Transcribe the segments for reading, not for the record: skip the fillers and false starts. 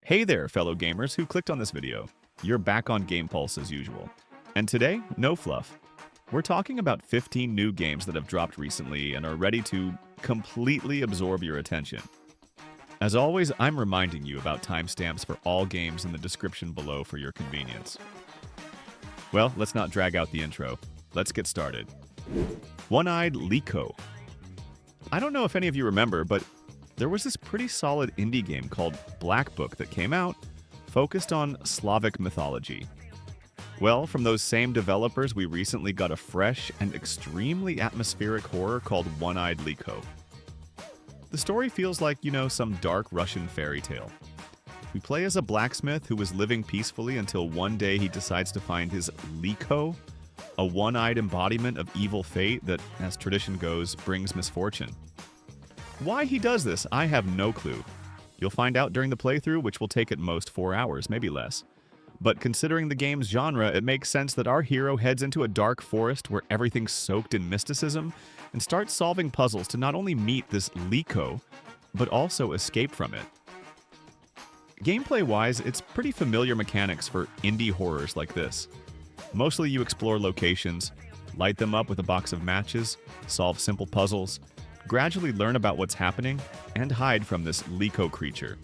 Hey there, fellow gamers who clicked on this video. You're back on Game Pulse as usual. And today, no fluff. We're talking about 15 new games that have dropped recently and are ready to completely absorb your attention. As always, I'm reminding you about timestamps for all games in the description below for your convenience. Well, let's not drag out the intro. Let's get started. One-Eyed Likho. I don't know if any of you remember, but there was this pretty solid indie game called Black Book that came out, focused on Slavic mythology. Well, from those same developers, we recently got a fresh and extremely atmospheric horror called One-Eyed Likho. The story feels like, some dark Russian fairy tale. We play as a blacksmith who is living peacefully until one day he decides to find his Likho, a one-eyed embodiment of evil fate that, as tradition goes, brings misfortune. Why he does this, I have no clue. You'll find out during the playthrough, which will take at most 4 hours, maybe less. But considering the game's genre, it makes sense that our hero heads into a dark forest where everything's soaked in mysticism and starts solving puzzles to not only meet this Likho, but also escape from it. Gameplay-wise, it's pretty familiar mechanics for indie horrors like this. Mostly you explore locations, light them up with a box of matches, solve simple puzzles, gradually learn about what's happening, and hide from this Likho creature.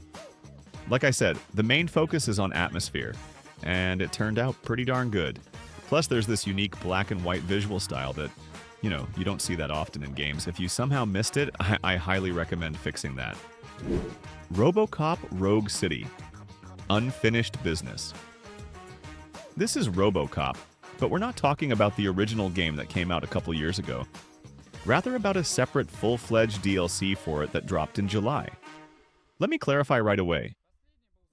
Like I said, the main focus is on atmosphere, and it turned out pretty darn good. Plus there's this unique black and white visual style that, you don't see that often in games. If you somehow missed it, I highly recommend fixing that. RoboCop Rogue City. Unfinished business. This is RoboCop, but we're not talking about the original game that came out a couple years ago. Rather about a separate full-fledged DLC for it that dropped in July. Let me clarify right away.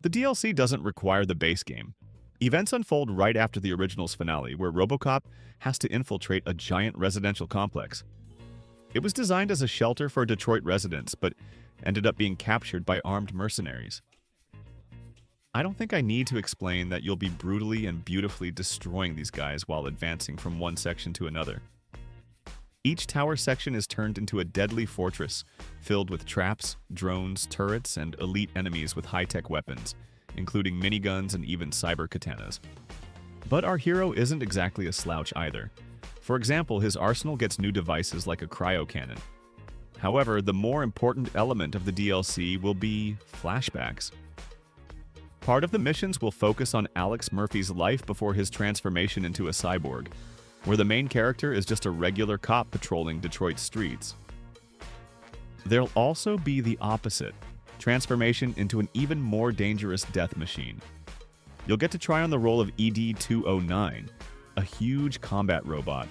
The DLC doesn't require the base game. Events unfold right after the original's finale, where RoboCop has to infiltrate a giant residential complex. It was designed as a shelter for Detroit residents, but ended up being captured by armed mercenaries. I don't think I need to explain that you'll be brutally and beautifully destroying these guys while advancing from one section to another. Each tower section is turned into a deadly fortress, filled with traps, drones, turrets, and elite enemies with high-tech weapons, including miniguns and even cyber katanas. But our hero isn't exactly a slouch either. For example, his arsenal gets new devices like a cryo cannon. However, the more important element of the DLC will be flashbacks. Part of the missions will focus on Alex Murphy's life before his transformation into a cyborg, where the main character is just a regular cop patrolling Detroit's streets. There'll also be the opposite, transformation into an even more dangerous death machine. You'll get to try on the role of ED-209, a huge combat robot,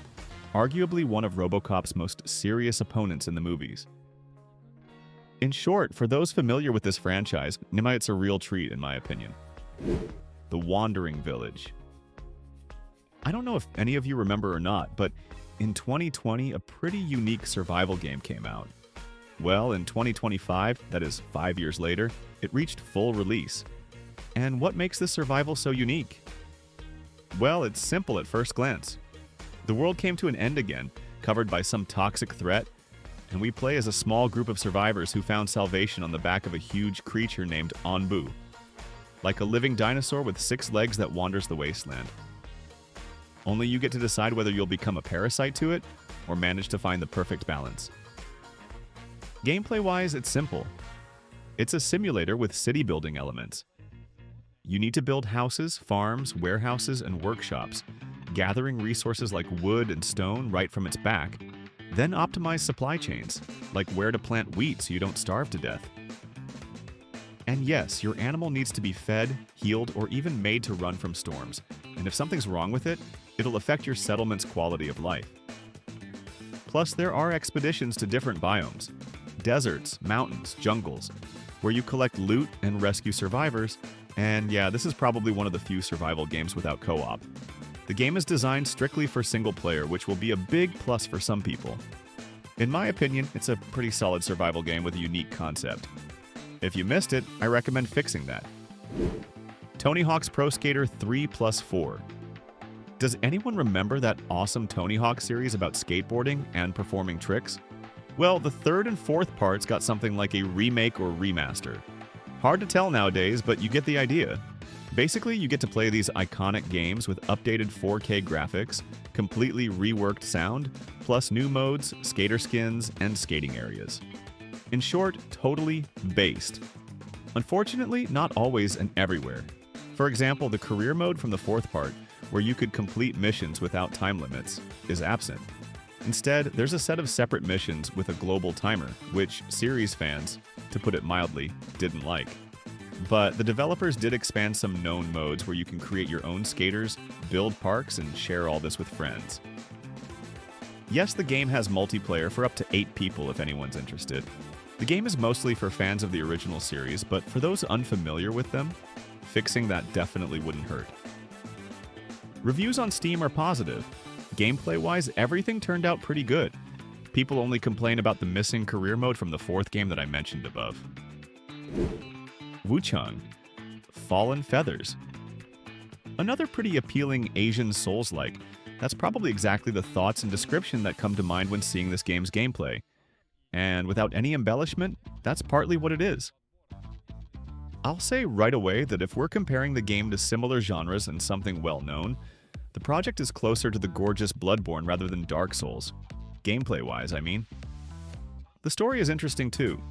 arguably one of RoboCop's most serious opponents in the movies. In short, for those familiar with this franchise, it's a real treat in my opinion. The Wandering Village. I don't know if any of you remember or not, but in 2020, a pretty unique survival game came out. Well, in 2025, that is 5 years later, it reached full release. And what makes this survival so unique? Well, it's simple at first glance. The world came to an end again, covered by some toxic threat, and we play as a small group of survivors who found salvation on the back of a huge creature named Onbu, like a living dinosaur with 6 legs that wanders the wasteland. Only you get to decide whether you'll become a parasite to it, or manage to find the perfect balance. Gameplay-wise, it's simple. It's a simulator with city-building elements. You need to build houses, farms, warehouses, and workshops, gathering resources like wood and stone right from its back, then optimize supply chains, like where to plant wheat so you don't starve to death. And yes, your animal needs to be fed, healed, or even made to run from storms, and if something's wrong with it, it'll affect your settlement's quality of life. Plus, there are expeditions to different biomes, deserts, mountains, jungles, where you collect loot and rescue survivors, and yeah, this is probably one of the few survival games without co-op. The game is designed strictly for single player, which will be a big plus for some people. In my opinion, it's a pretty solid survival game with a unique concept. If you missed it, I recommend fixing that. Tony Hawk's Pro Skater 3+4. Does anyone remember that awesome Tony Hawk series about skateboarding and performing tricks? Well, the third and fourth parts got something like a remake or remaster. Hard to tell nowadays, but you get the idea. Basically, you get to play these iconic games with updated 4K graphics, completely reworked sound, plus new modes, skater skins, and skating areas. In short, totally based. Unfortunately, not always and everywhere. For example, the career mode from the fourth part, where you could complete missions without time limits, is absent. Instead, there's a set of separate missions with a global timer, which series fans, to put it mildly, didn't like. But the developers did expand some known modes where you can create your own skaters, build parks, and share all this with friends. Yes, the game has multiplayer for up to 8 people if anyone's interested. The game is mostly for fans of the original series, but for those unfamiliar with them, fixing that definitely wouldn't hurt. Reviews on Steam are positive. Gameplay-wise, everything turned out pretty good. People only complain about the missing career mode from the fourth game that I mentioned above. Wuchang, Fallen Feathers. Another pretty appealing Asian Souls-like. That's probably exactly the thoughts and description that come to mind when seeing this game's gameplay. And without any embellishment, that's partly what it is. I'll say right away that if we're comparing the game to similar genres and something well-known, the project is closer to the gorgeous Bloodborne rather than Dark Souls. Gameplay-wise, I mean. The story is interesting too.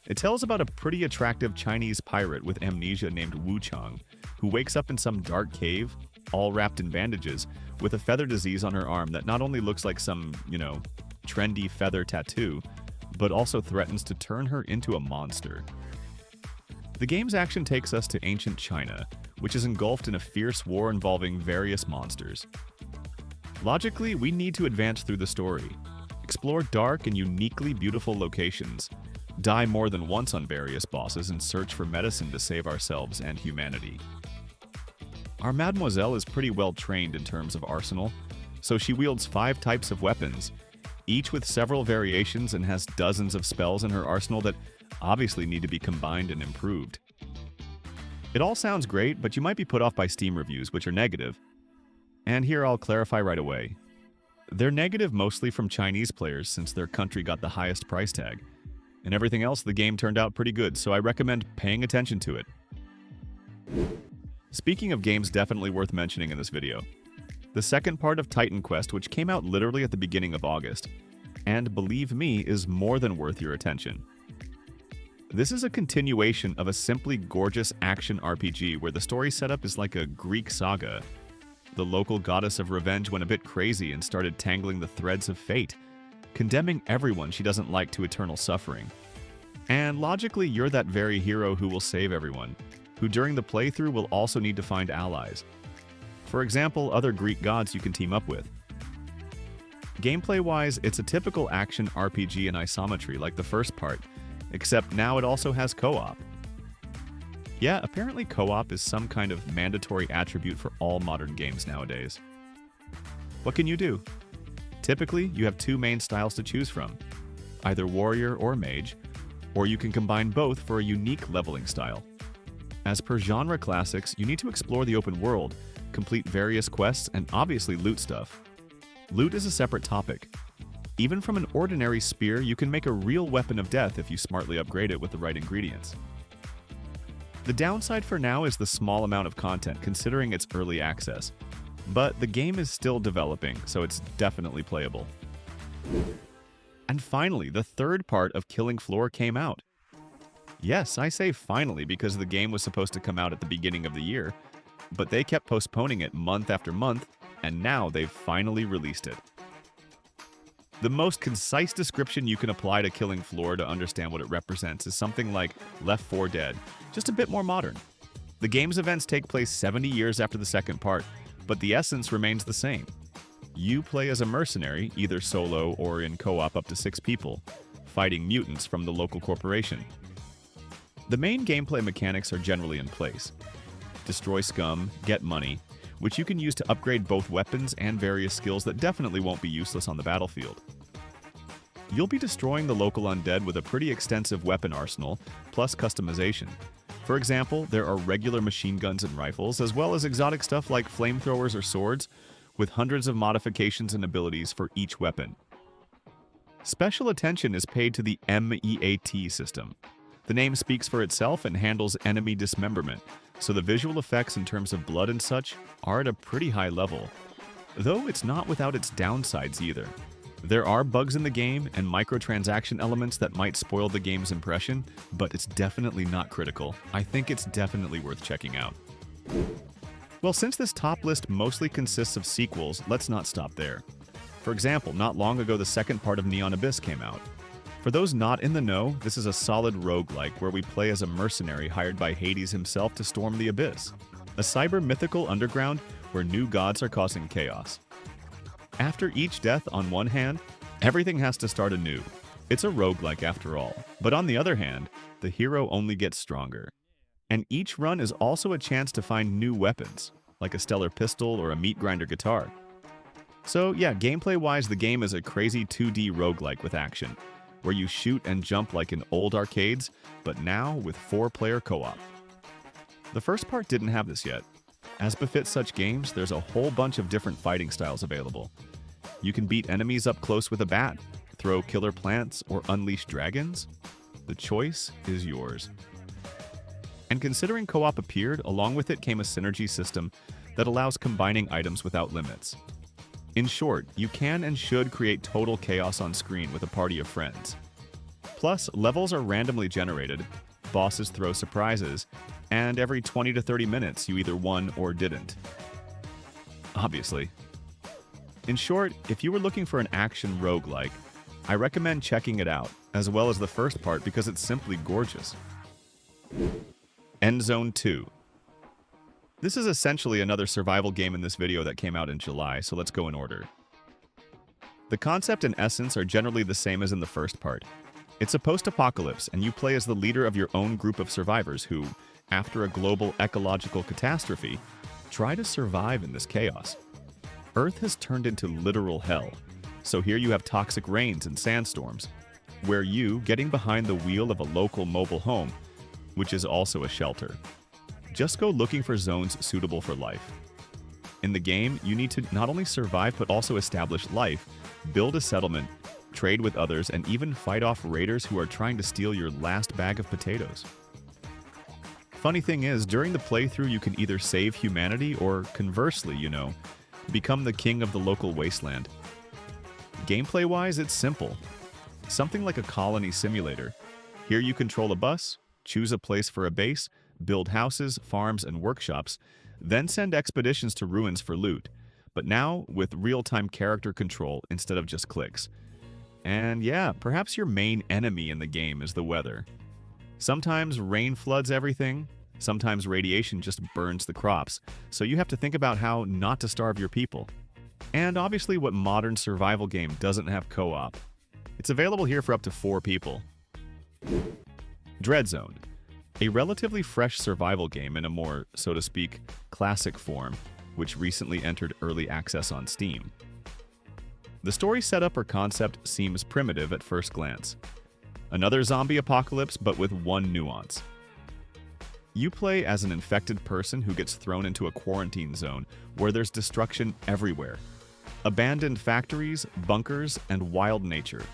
It tells about a pretty attractive Chinese pirate with amnesia named Wuchang, who wakes up in some dark cave, all wrapped in bandages, with a feather disease on her arm that not only looks like some, trendy feather tattoo, but also threatens to turn her into a monster. The game's action takes us to ancient China, which is engulfed in a fierce war involving various monsters. Logically, we need to advance through the story, explore dark and uniquely beautiful locations, die more than once on various bosses, and search for medicine to save ourselves and humanity. Our Mademoiselle is pretty well trained in terms of arsenal, so she wields 5 types of weapons, each with several variations, and has dozens of spells in her arsenal that obviously need to be combined and improved. It all sounds great, but you might be put off by Steam reviews, which are negative. And here I'll clarify right away. They're negative mostly from Chinese players since their country got the highest price tag. And everything else, the game turned out pretty good, so I recommend paying attention to it. Speaking of games definitely worth mentioning in this video, the second part of Titan Quest, which came out literally at the beginning of August, and believe me, is more than worth your attention. This is a continuation of a simply gorgeous action RPG where the story setup is like a Greek saga. The local goddess of revenge went a bit crazy and started tangling the threads of fate, condemning everyone she doesn't like to eternal suffering. And logically, you're that very hero who will save everyone, who during the playthrough will also need to find allies. For example, other Greek gods you can team up with. Gameplay-wise, it's a typical action RPG in isometry like the first part, except now it also has co-op. Yeah, apparently co-op is some kind of mandatory attribute for all modern games nowadays. What can you do? Typically, you have 2 main styles to choose from, either warrior or mage, or you can combine both for a unique leveling style. As per genre classics, you need to explore the open world, complete various quests, and obviously loot stuff. Loot is a separate topic. Even from an ordinary spear, you can make a real weapon of death if you smartly upgrade it with the right ingredients. The downside for now is the small amount of content considering its early access, but the game is still developing, so it's definitely playable. And finally, the third part of Killing Floor came out. Yes, I say finally because the game was supposed to come out at the beginning of the year, but they kept postponing it month after month, and now they've finally released it. The most concise description you can apply to Killing Floor to understand what it represents is something like Left 4 Dead, just a bit more modern. The game's events take place 70 years after the second part, but the essence remains the same. You play as a mercenary, either solo or in co-op up to 6 people, fighting mutants from the local corporation. The main gameplay mechanics are generally in place. Destroy scum, get money, which you can use to upgrade both weapons and various skills that definitely won't be useless on the battlefield. You'll be destroying the local undead with a pretty extensive weapon arsenal, plus customization. For example, there are regular machine guns and rifles, as well as exotic stuff like flamethrowers or swords, with hundreds of modifications and abilities for each weapon. Special attention is paid to the MEAT system. The name speaks for itself and handles enemy dismemberment, so the visual effects in terms of blood and such are at a pretty high level. Though it's not without its downsides either. There are bugs in the game and microtransaction elements that might spoil the game's impression, but it's definitely not critical. I think it's definitely worth checking out. Well, since this top list mostly consists of sequels, let's not stop there. For example, not long ago the second part of Neon Abyss came out. For those not in the know, this is a solid roguelike where we play as a mercenary hired by Hades himself to storm the Abyss, a cyber-mythical underground where new gods are causing chaos. After each death on one hand, everything has to start anew. It's a roguelike after all. But on the other hand, the hero only gets stronger. And each run is also a chance to find new weapons, like a stellar pistol or a meat grinder guitar. So yeah, gameplay-wise, the game is a crazy 2D roguelike with action, where you shoot and jump like in old arcades, but now with 4-player co-op. The first part didn't have this yet. As befits such games, there's a whole bunch of different fighting styles available. You can beat enemies up close with a bat, throw killer plants, or unleash dragons. The choice is yours. And considering co-op appeared, along with it came a synergy system that allows combining items without limits. In short, you can and should create total chaos on screen with a party of friends. Plus, levels are randomly generated, bosses throw surprises, and every 20 to 30 minutes you either won or didn't. Obviously. In short, if you were looking for an action roguelike, I recommend checking it out, as well as the first part because it's simply gorgeous. EndZone 2. This is essentially another survival game in this video that came out in July, so let's go in order. The concept and essence are generally the same as in the first part. It's a post-apocalypse, and you play as the leader of your own group of survivors who, after a global ecological catastrophe, try to survive in this chaos. Earth has turned into literal hell, so here you have toxic rains and sandstorms, where you getting behind the wheel of a local mobile home, which is also a shelter. Just go looking for zones suitable for life. In the game, you need to not only survive but also establish life, build a settlement, trade with others, and even fight off raiders who are trying to steal your last bag of potatoes. Funny thing is, during the playthrough you can either save humanity or, conversely, become the king of the local wasteland. Gameplay-wise, it's simple. Something like a colony simulator. Here you control a bus, choose a place for a base, build houses, farms, and workshops, then send expeditions to ruins for loot, but now with real-time character control instead of just clicks. And yeah, perhaps your main enemy in the game is the weather. Sometimes rain floods everything, sometimes radiation just burns the crops, so you have to think about how not to starve your people. And obviously what modern survival game doesn't have co-op? It's available here for up to 4 people. DreadZone. A relatively fresh survival game in a more, so to speak, classic form, which recently entered early access on Steam. The story setup or concept seems primitive at first glance. Another zombie apocalypse, but with one nuance. You play as an infected person who gets thrown into a quarantine zone where there's destruction everywhere. Abandoned factories, bunkers, and wild nature.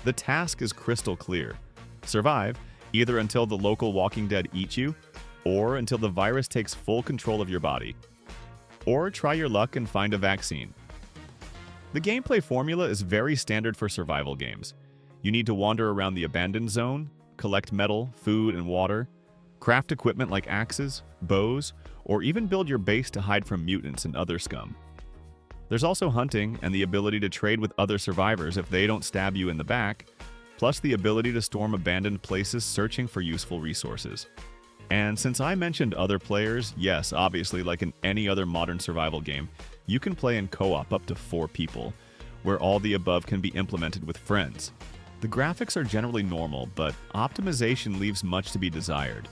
The task is crystal clear. Survive, either until the local Walking Dead eat you, or until the virus takes full control of your body. Or try your luck and find a vaccine. The gameplay formula is very standard for survival games. You need to wander around the abandoned zone, collect metal, food, and water, craft equipment like axes, bows, or even build your base to hide from mutants and other scum. There's also hunting and the ability to trade with other survivors if they don't stab you in the back, plus the ability to storm abandoned places searching for useful resources. And since I mentioned other players, yes, obviously, like in any other modern survival game, you can play in co-op up to 4 people, where all the above can be implemented with friends. The graphics are generally normal, but optimization leaves much to be desired.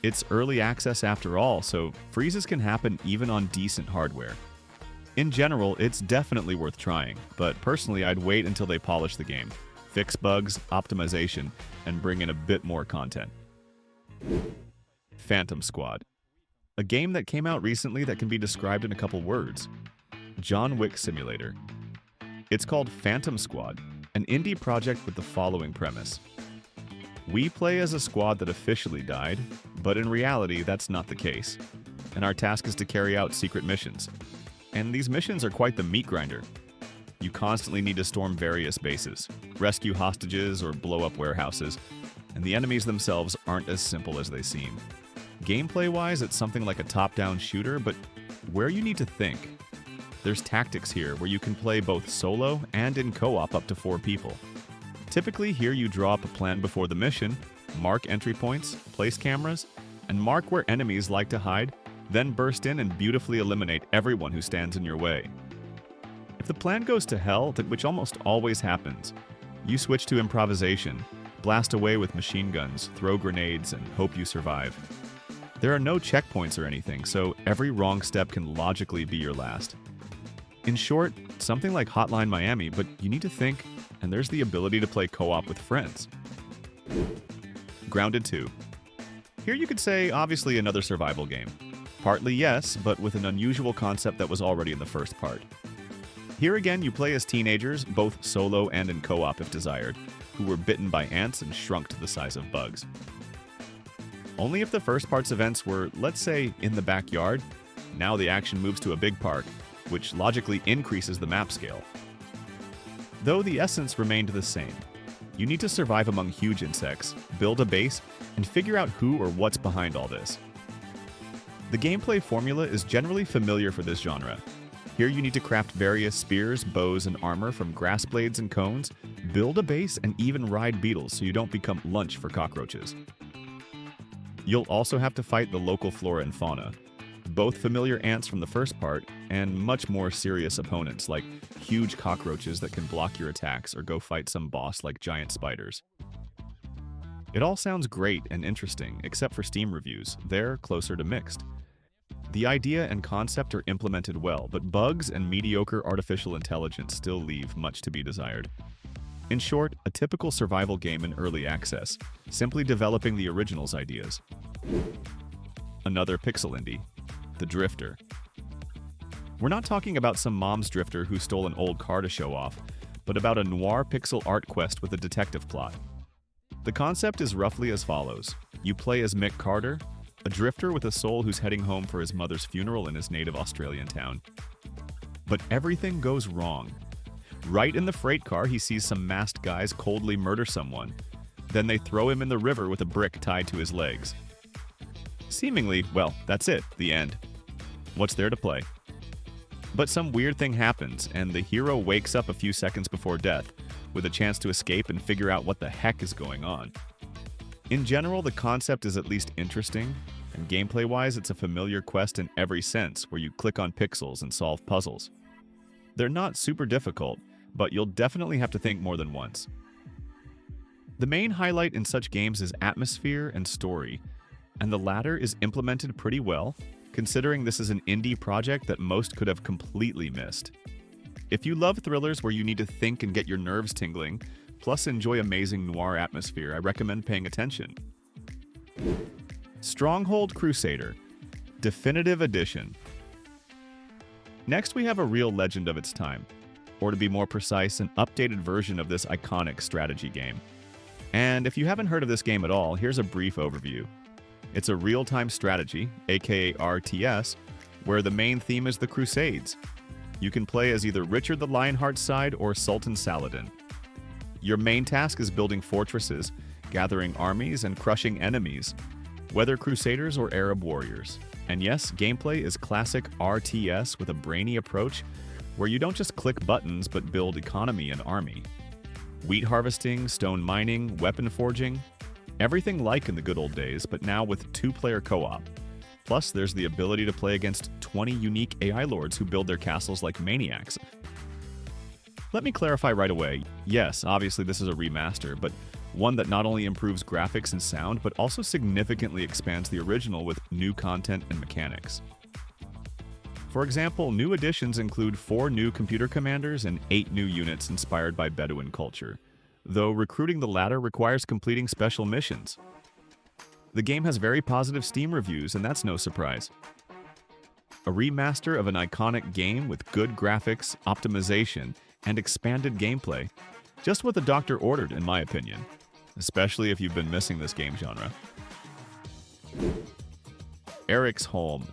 It's early access after all, so freezes can happen even on decent hardware. In general, it's definitely worth trying, but personally I'd wait until they polish the game, fix bugs, optimization, and bring in a bit more content. Phantom Squad. A game that came out recently that can be described in a couple words. John Wick Simulator. It's called Phantom Squad, an indie project with the following premise. We play as a squad that officially died, but in reality, that's not the case. And our task is to carry out secret missions. And these missions are quite the meat grinder. You constantly need to storm various bases, rescue hostages, or blow up warehouses, and the enemies themselves aren't as simple as they seem. Gameplay-wise, it's something like a top-down shooter, but where you need to think. There's tactics here where you can play both solo and in co-op up to 4 people. Typically, here you draw up a plan before the mission, mark entry points, place cameras, and mark where enemies like to hide, then burst in and beautifully eliminate everyone who stands in your way. If the plan goes to hell, which almost always happens, you switch to improvisation, blast away with machine guns, throw grenades, and hope you survive. There are no checkpoints or anything, so every wrong step can logically be your last. In short, something like Hotline Miami, but you need to think, and there's the ability to play co-op with friends. Grounded 2. Here you could say, obviously, another survival game. Partly yes, but with an unusual concept that was already in the first part. Here again, you play as teenagers, both solo and in co-op if desired, who were bitten by ants and shrunk to the size of bugs. Only if the first part's events were, let's say, in the backyard, now the action moves to a big park, which logically increases the map scale. Though the essence remained the same. You need to survive among huge insects, build a base, and figure out who or what's behind all this. The gameplay formula is generally familiar for this genre. Here you need to craft various spears, bows, and armor from grass blades and cones, build a base, and even ride beetles so you don't become lunch for cockroaches. You'll also have to fight the local flora and fauna, both familiar ants from the first part, and much more serious opponents like huge cockroaches that can block your attacks or go fight some boss like giant spiders. It all sounds great and interesting, except for Steam reviews. They're closer to mixed. The idea and concept are implemented well, but bugs and mediocre artificial intelligence still leave much to be desired. In short, a typical survival game in early access, simply developing the original's ideas. Another pixel indie, The Drifter. We're not talking about some mom's drifter who stole an old car to show off, but about a noir pixel art quest with a detective plot. The concept is roughly as follows. You play as Mick Carter, a drifter with a soul who's heading home for his mother's funeral in his native Australian town. But everything goes wrong. Right in the freight car, he sees some masked guys coldly murder someone. Then they throw him in the river with a brick tied to his legs. Seemingly, well, that's it, the end. What's there to play? But some weird thing happens, and the hero wakes up a few seconds before death, with a chance to escape and figure out what the heck is going on. In general, the concept is at least interesting, and gameplay-wise, it's a familiar quest in every sense, where you click on pixels and solve puzzles. They're not super difficult, but you'll definitely have to think more than once. The main highlight in such games is atmosphere and story, and the latter is implemented pretty well, considering this is an indie project that most could have completely missed. If you love thrillers where you need to think and get your nerves tingling, plus enjoy amazing noir atmosphere, I recommend paying attention. Stronghold Crusader, Definitive Edition. Next, we have a real legend of its time, or to be more precise, an updated version of this iconic strategy game. And if you haven't heard of this game at all, here's a brief overview. It's a real-time strategy, aka RTS, where the main theme is the Crusades. You can play as either Richard the Lionheart's side or Sultan Saladin. Your main task is building fortresses, gathering armies, and crushing enemies, whether Crusaders or Arab warriors. And yes, gameplay is classic RTS with a brainy approach where you don't just click buttons but build economy and army. Wheat harvesting, stone mining, weapon forging, everything like in the good old days, but now with 2-player co-op. Plus, there's the ability to play against 20 unique AI lords who build their castles like maniacs. Let me clarify right away, yes, obviously this is a remaster, but one that not only improves graphics and sound, but also significantly expands the original with new content and mechanics. For example, new additions include 4 new computer commanders and 8 new units inspired by Bedouin culture, though recruiting the latter requires completing special missions. The game has very positive Steam reviews, and that's no surprise. A remaster of an iconic game with good graphics, optimization, and expanded gameplay. Just what the doctor ordered, in my opinion. especially if you've been missing this game genre. Eriksholm,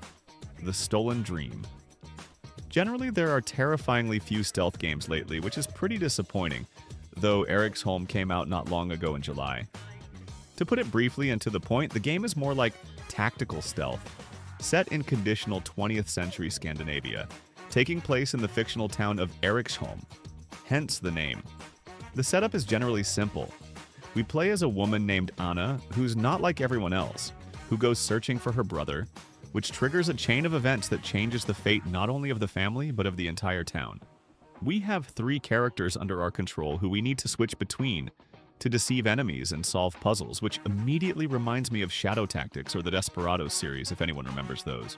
The Stolen Dream. Generally, there are terrifyingly few stealth games lately, which is pretty disappointing, though Eriksholm came out not long ago in July. To put it briefly and to the point, the game is more like tactical stealth, set in conditional 20th century Scandinavia, taking place in the fictional town of Eriksholm, hence the name. The setup is generally simple. We play as a woman named Anna, who's not like everyone else, who goes searching for her brother, which triggers a chain of events that changes the fate not only of the family, but of the entire town. We have 3 characters under our control who we need to switch between to deceive enemies and solve puzzles, which immediately reminds me of Shadow Tactics or the Desperados series, if anyone remembers those.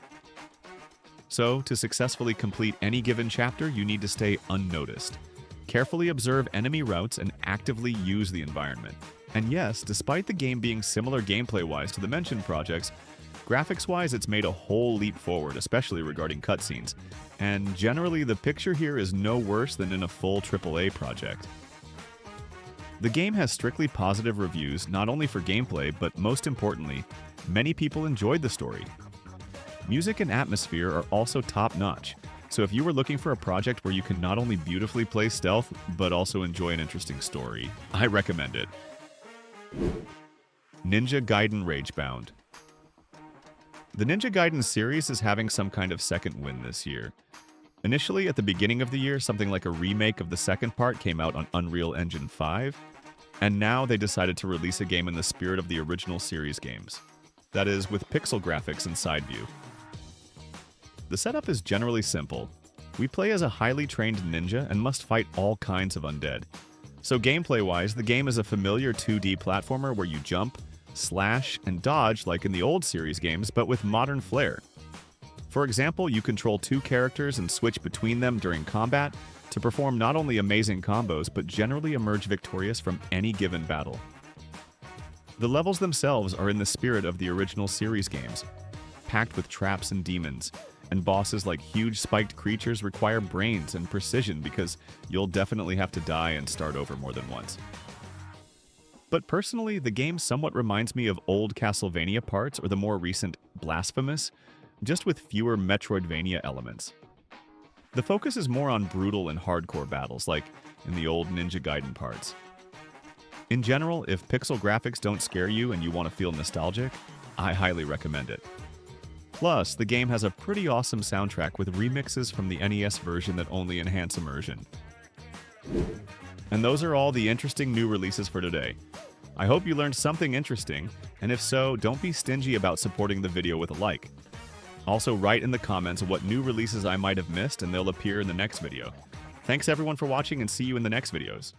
So, to successfully complete any given chapter, you need to stay unnoticed. Carefully observe enemy routes and actively use the environment. And yes, despite the game being similar gameplay-wise to the mentioned projects, graphics-wise it's made a whole leap forward, especially regarding cutscenes. And generally, the picture here is no worse than in a full AAA project. The game has strictly positive reviews, not only for gameplay, but most importantly, many people enjoyed the story. Music and atmosphere are also top-notch, so if you were looking for a project where you can not only beautifully play stealth, but also enjoy an interesting story, I recommend it. Ninja Gaiden Ragebound. The Ninja Gaiden series is having some kind of second win this year. Initially, at the beginning of the year, something like a remake of the second part came out on Unreal Engine 5, and now they decided to release a game in the spirit of the original series games. That is, with pixel graphics and side view. The setup is generally simple. We play as a highly trained ninja and must fight all kinds of undead. So gameplay-wise, the game is a familiar 2D platformer where you jump, slash, and dodge like in the old series games, but with modern flair. For example, you control 2 characters and switch between them during combat to perform not only amazing combos, but generally emerge victorious from any given battle. The levels themselves are in the spirit of the original series games, packed with traps and demons, and bosses like huge spiked creatures require brains and precision because you'll definitely have to die and start over more than once. But personally, the game somewhat reminds me of old Castlevania parts or the more recent Blasphemous, just with fewer Metroidvania elements. The focus is more on brutal and hardcore battles, like in the old Ninja Gaiden parts. In general, if pixel graphics don't scare you and you want to feel nostalgic, I highly recommend it. Plus, the game has a pretty awesome soundtrack with remixes from the NES version that only enhance immersion. And those are all the interesting new releases for today. I hope you learned something interesting, and if so, don't be stingy about supporting the video with a like. Also, write in the comments what new releases I might have missed and they'll appear in the next video. Thanks everyone for watching and see you in the next videos.